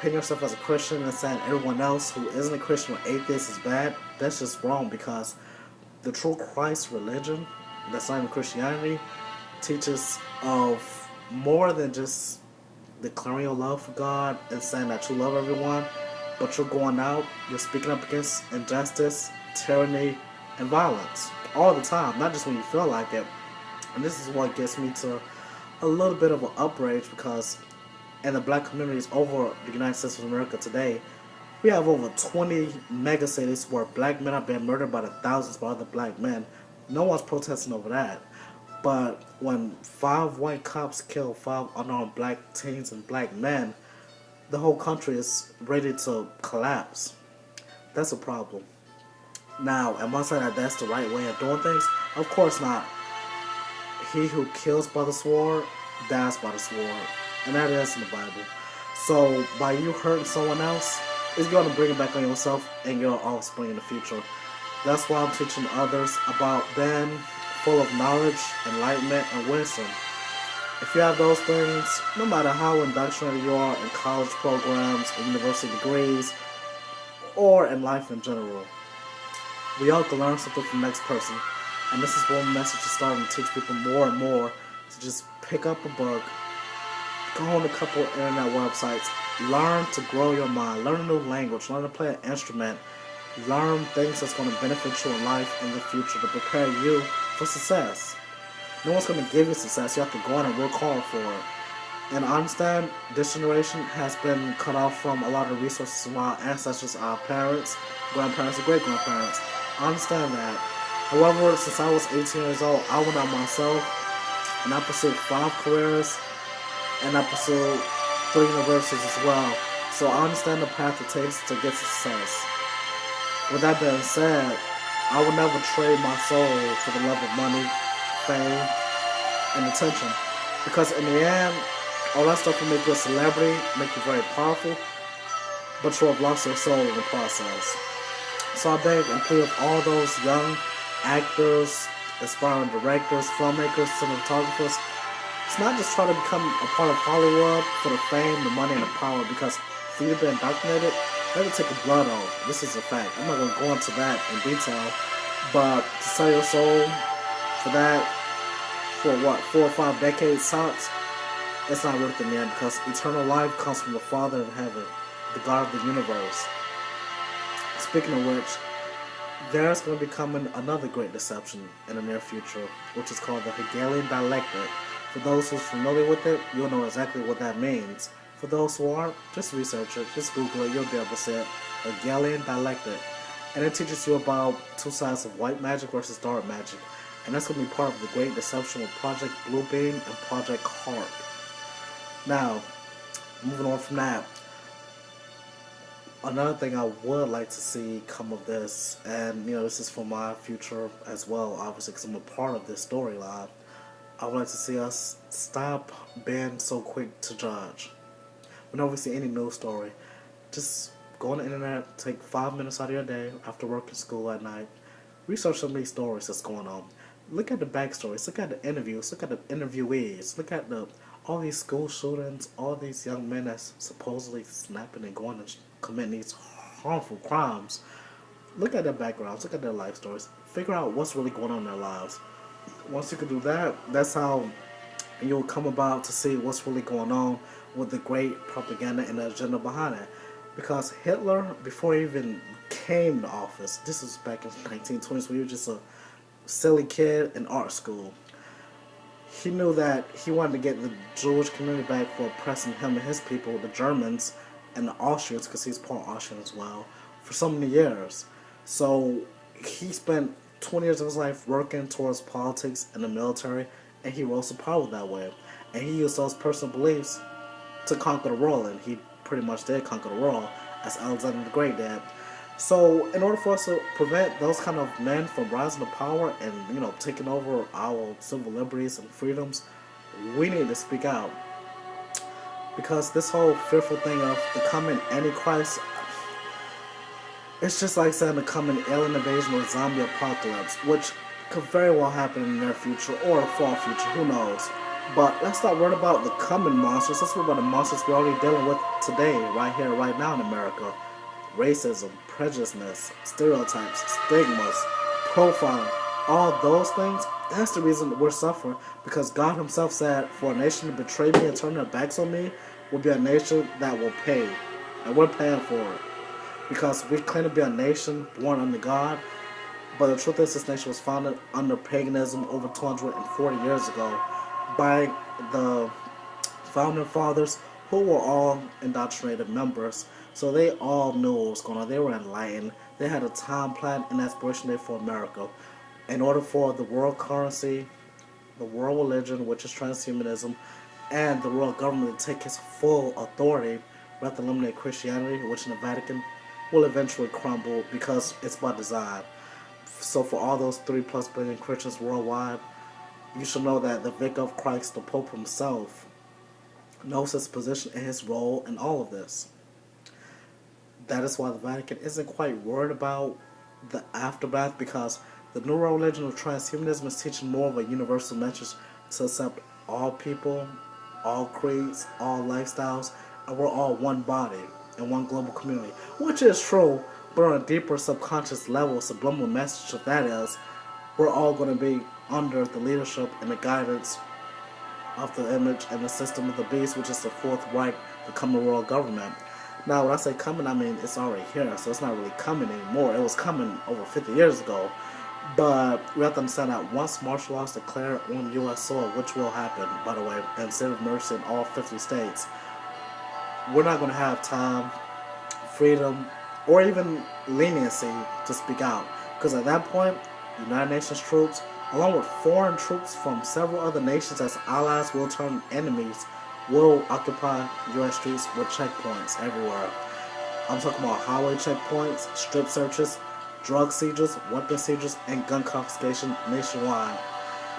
painting yourself as a Christian and saying everyone else who isn't a Christian or atheist is bad, that's just wrong because the true Christ religion, that's not even Christianity, teaches of more than just declaring your love for God and saying that you love everyone, but you're going out, you're speaking up against injustice, tyranny, and violence all the time, not just when you feel like it. And this is what gets me to a little bit of an outrage because in the black communities over the United States of America today, we have over 20 mega cities where black men are being murdered by the thousands by other black men. No one's protesting over that. But when 5 white cops kill 5 unarmed black teens and black men, the whole country is ready to collapse. That's a problem. Now, am I saying that that's the right way of doing things? Of course not. He who kills by the sword dies by the sword. And that is in the Bible. So, by you hurting someone else, it's going to bring it back on yourself and your offspring in the future. That's why I'm teaching others about being full of knowledge, enlightenment, and wisdom. If you have those things, no matter how indoctrinated you are in college programs and university degrees, or in life in general, we all can learn something from the next person. And this is one message is starting to teach people more and more to just pick up a book, go on a couple of internet websites, learn to grow your mind, learn a new language, learn to play an instrument, learn things that's going to benefit you in life in the future to prepare you for success. No one's going to give you success. You have to go out and work hard for it. And I understand this generation has been cut off from a lot of resources from our ancestors, our parents, grandparents, and great-grandparents. I understand that. However, since I was 18 years old, I went out myself and I pursued 5 careers and I pursued 3 universities as well. So I understand the path it takes to get success. With that being said, I would never trade my soul for the love of money, fame, and attention. Because in the end, all that stuff will make you a celebrity, make you very powerful, but you have lost your soul in the process. So I beg and plead with all those young actors, aspiring directors, filmmakers, cinematographers, it's not just trying to become a part of Hollywood for the fame, the money, and the power, because for you to be indoctrinated, they will take your blood off. This is a fact. I'm not going to go into that in detail, but to sell your soul for that, for what, 4 or 5 decades tops, it's not worth it in the end, because eternal life comes from the Father in heaven, the God of the universe. Speaking of which, there's going to be coming another great deception in the near future, which is called the Hegelian dialectic. For those who's familiar with it, you'll know exactly what that means. For those who aren't, just research it, just Google it, you'll be able to see it. Hegelian dialectic. And it teaches you about 2 sides of white magic versus dark magic. And that's going to be part of the great deception with Project Bluebeam and Project HARP. Now, moving on from that, another thing I would like to see come of this, and this is for my future as well, obviously, because I'm a part of this storyline. I would like to see us stop being so quick to judge. Whenever we see any news story, just go on the internet, take 5 minutes out of your day after work and school at night, research some of these stories that's going on. Look at the backstories, look at the interviews, look at the interviewees, look at all these school shootings, all these young men that's supposedly snapping and going and committing these harmful crimes. Look at their backgrounds, look at their life stories, figure out what's really going on in their lives. Once you can do that, that's how you'll come about to see what's really going on with the great propaganda and the agenda behind it. Because Hitler, before he even came to office, this was back in the 1920s when he was just a silly kid in art school. He knew that he wanted to get the Jewish community back for oppressing him and his people, the Germans and the Austrians, because he's part Austrian as well, for so many years. So he spent 20 years of his life working towards politics and the military, and he rose to power that way. And he used those personal beliefs to conquer the world, and he pretty much did conquer the world, as Alexander the Great did. So in order for us to prevent those kind of men from rising to power and taking over our civil liberties and freedoms, we need to speak out. Because this whole fearful thing of the coming Antichrist, it's just like saying the coming alien invasion or zombie apocalypse, which could very well happen in the near future or far future, who knows. But let's not worry about the coming monsters. Let's worry about the monsters we're already dealing with today, right here, right now in America. Racism, prejudice, stereotypes, stigmas, profiling, all those things. That's the reason we're suffering. Because God Himself said, for a nation to betray me and turn their backs on me will be a nation that will pay. And we're paying for it. Because we claim to be a nation born under God, but the truth is, this nation was founded under paganism over 240 years ago by the founding fathers who were all indoctrinated members. So they all knew what was going on. They were enlightened. They had a time plan and aspiration day for America. In order for the world currency, the world religion, which is transhumanism, and the world government to take its full authority, rather than eliminate Christianity, which in the Vatican will eventually crumble because it's by design. So for all those 3+ billion Christians worldwide, you should know that the vicar of Christ, the Pope himself, knows his position and his role in all of this. That is why the Vatican isn't quite worried about the aftermath, because the new religion of transhumanism is teaching more of a universal message to accept all people, all creeds, all lifestyles, and we're all one body and one global community, which is true, but on a deeper subconscious level, subliminal message of that is we're all going to be under the leadership and the guidance of the image and the system of the beast, which is the Fourth Reich, the coming world government. Now, when I say coming, I mean it's already here, so it's not really coming anymore. It was coming over 50 years ago. But we have to understand that once martial law is declared on U.S. soil, which will happen, by the way, and state of emergency in all 50 states, we're not going to have time, freedom, or even leniency to speak out. Because at that point, United Nations troops, along with foreign troops from several other nations as allies will turn enemies, will occupy U.S. streets with checkpoints everywhere. I'm talking about highway checkpoints, strip searches, drug seizures, weapon seizures, and gun confiscation nationwide.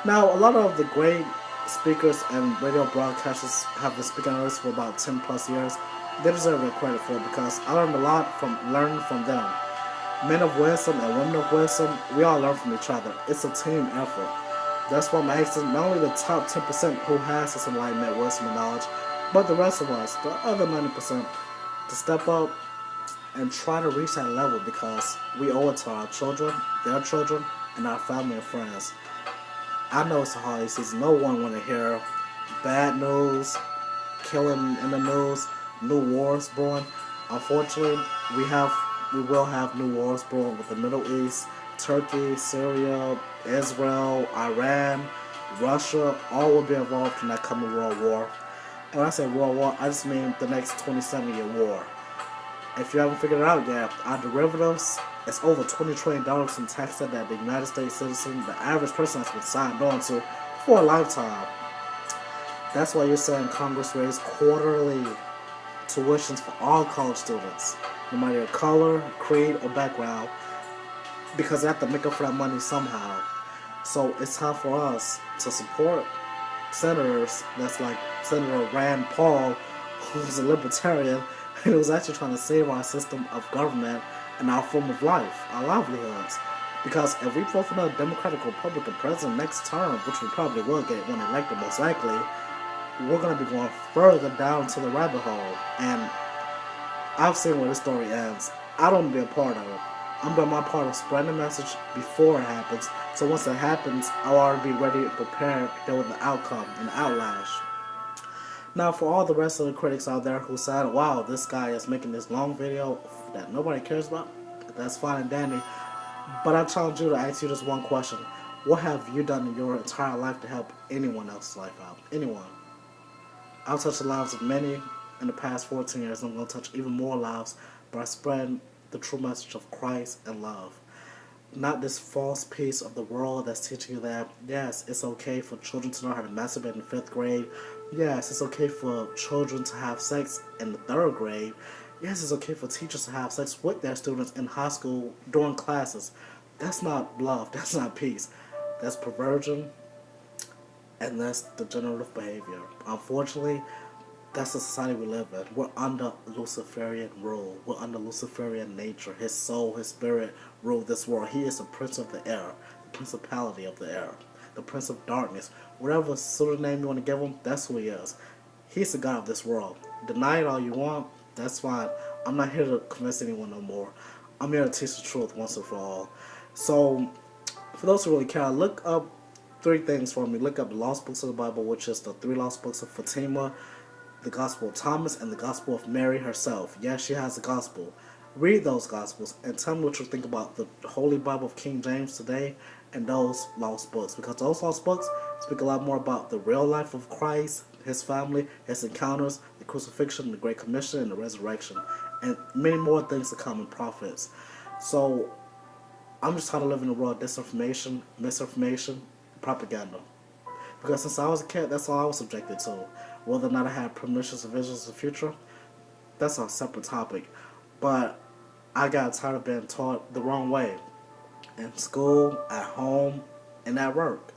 Now, a lot of the great speakers and radio broadcasters have been speaking on this for about 10+ years. They deserve their credit for it because I learned a lot from learning from them. Men of wisdom and women of wisdom, we all learn from each other. It's a team effort. That's why I'm asking not only the top 10% who has this enlightenment, wisdom, and knowledge, but the rest of us, the other 90%, to step up and try to reach that level because we owe it to our children, their children, and our family and friends. I know it's a holiday season. No one want to hear bad news, killing in the news, new wars brewing. Unfortunately, we will have new wars brewing with the Middle East, Turkey, Syria, Israel, Iran, Russia. All will be involved in that coming world war. And when I say world war, I just mean the next 27-year war. If you haven't figured it out yet, our derivatives, it's over $20 trillion in taxes that the United States citizen, the average person, has been signed on to for a lifetime. That's why you're saying Congress raise quarterly tuitions for all college students, no matter your color, creed, or background, because they have to make up for that money somehow. So it's time for us to support senators that's like Senator Rand Paul, who's a libertarian, and who's actually trying to save our system of government and our form of life, our livelihoods. Because if we vote for another Democratic or Republican president next term, which we probably will get when elected most likely, we're going to be going further down to the rabbit hole. And I've seen where this story ends. I don't want to be a part of it. I'm doing my part of spreading the message before it happens. So once it happens, I'll already be ready and prepared to deal with the outcome and the outlash. Now, for all the rest of the critics out there who said, wow, this guy is making this long video that nobody cares about, that's fine and dandy. But I challenge you to ask you just one question. What have you done in your entire life to help anyone else's life out? Anyone. I've touched the lives of many in the past 14 years. I'm going to touch even more lives by spreading the true message of Christ and love. Not this false piece of the world that's teaching you that, yes, it's okay for children to know how to masturbate in 5th grade. Yes, it's okay for children to have sex in the 3rd grade. Yes, it's okay for teachers to have sex with their students in high school during classes. That's not love. That's not peace. That's perversion, and that's degenerative behavior. Unfortunately, that's the society we live in. We're under Luciferian rule. We're under Luciferian nature. His soul, his spirit rule this world. He is the prince of the air, the principality of the air, the the Prince of Darkness. Whatever sort of name you want to give him, that's who he is. He's the God of this world. Deny it all you want, that's fine. I'm not here to convince anyone no more. I'm here to teach the truth once and for all. So, for those who really care, look up 3 things for me. Look up the Lost Books of the Bible, which is the 3 Lost Books of Fatima, the Gospel of Thomas, and the Gospel of Mary herself. Yes, she has a gospel. Read those Gospels and tell me what you think about the Holy Bible of King James today and those lost books. Because those lost books speak a lot more about the real life of Christ, his family, his encounters, the crucifixion, the Great Commission, and the resurrection, and many more things to come in prophets. So, I'm just trying to live in a world of disinformation, misinformation, propaganda. Because since I was a kid, that's all I was subjected to. Whether or not I had premonitions and visions of the future, that's a separate topic. But I got tired of being taught the wrong way. In school, at home, and at work.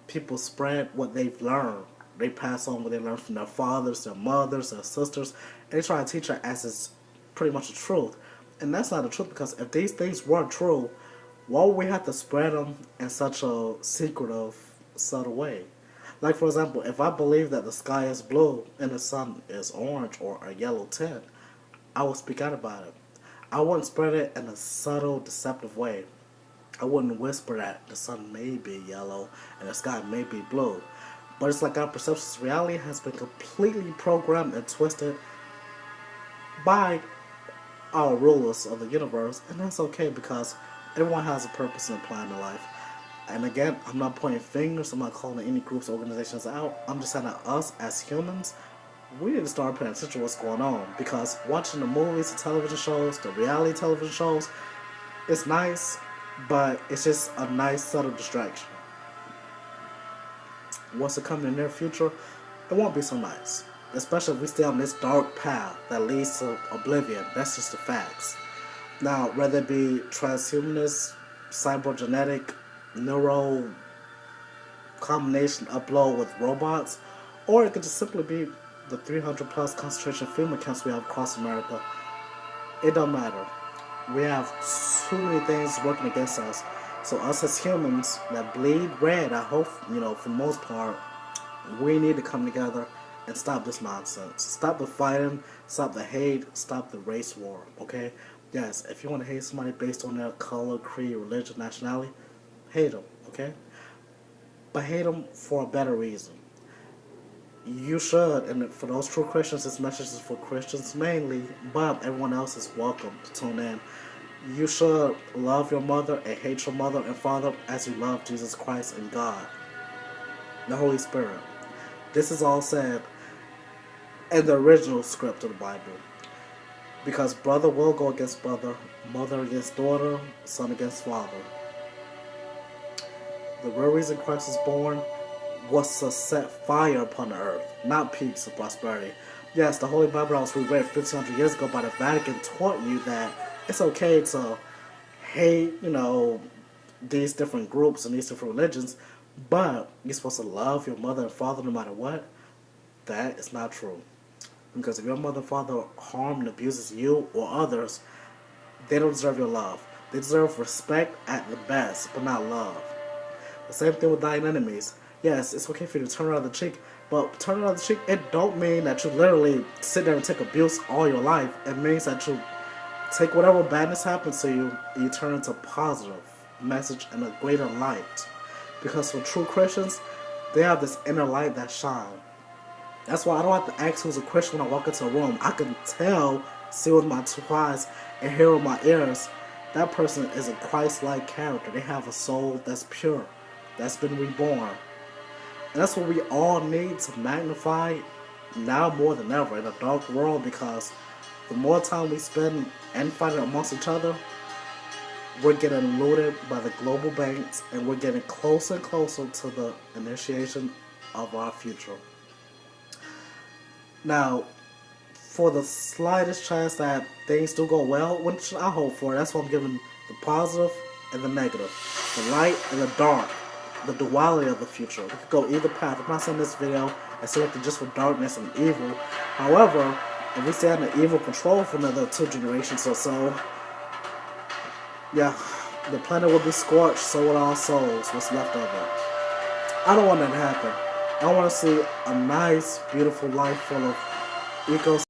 People spread what they've learned. They pass on what they learned from their fathers, their mothers, their sisters, and they try to teach it as it's pretty much the truth. And that's not the truth, because if these things weren't true, why would we have to spread them in such a secretive, subtle way? Like, for example, if I believe that the sky is blue and the sun is orange or a yellow tint, I will speak out about it. I wouldn't spread it in a subtle, deceptive way. I wouldn't whisper that the sun may be yellow and the sky may be blue. But it's like our perceptions of reality has been completely programmed and twisted by our rulers of the universe, and that's okay because everyone has a purpose and a plan in life. And again, I'm not pointing fingers, I'm not calling any groups or organizations out. I'm just saying that us as humans, we need to start paying attention to what's going on, because watching the movies, the television shows, the reality television shows, it's nice, but it's just a nice subtle distraction. Once it comes in the near future, it won't be so nice. Especially if we stay on this dark path that leads to oblivion. That's just the facts. Now, whether it be transhumanist, cybergenetic, neuro combination upload with robots, or it could just simply be the 300 plus concentration FEMA camps we have across America. It don't matter. We have too many things working against us. So us as humans that bleed red, I hope, for the most part, we need to come together and stop this nonsense. Stop the fighting, stop the hate, stop the race war, okay? Yes, if you want to hate somebody based on their color, creed, religion, nationality, hate them, okay? But hate them for a better reason. You should, and for those true Christians, this message is for Christians mainly, but everyone else is welcome to tune in. You should love your mother and hate your mother and father as you love Jesus Christ and God, the Holy Spirit. This is all said in the original script of the Bible. Because brother will go against brother, mother against daughter, son against father. The real reason Christ was born was to set fire upon the earth, not peace or prosperity. Yes, the Holy Bible that was reread 1500 years ago by the Vatican taught you that it's okay to hate, these different groups and these different religions, but you're supposed to love your mother and father no matter what. That is not true. Because if your mother and father harm and abuses you or others, they don't deserve your love. They deserve respect at the best, but not love. The same thing with dying enemies. Yes, it's okay for you to turn around the cheek, but turn around the cheek, it don't mean that you literally sit there and take abuse all your life. It means that you take whatever badness happens to you and you turn into a positive message and a greater light. Because for true Christians, they have this inner light that shines. That's why I don't have to ask who's a Christian when I walk into a room. I can tell, see with my 2 eyes, and hear with my ears, that person is a Christ-like character. They have a soul that's pure, that's been reborn. And that's what we all need to magnify now more than ever in a dark world, because the more time we spend infighting amongst each other, we're getting looted by the global banks, and we're getting closer and closer to the initiation of our future. Now, for the slightest chance that things do go well, which I hope for, that's why I'm giving the positive and the negative, the light and the dark, the duality of the future. We could go either path. I'm not saying this video is selected just for darkness and evil. However, if we stay under evil control for another 2 generations or so, yeah, the planet will be scorched, so will our souls, what's left of it. I don't want that to happen. I want to see a nice, beautiful life full of ecosystem.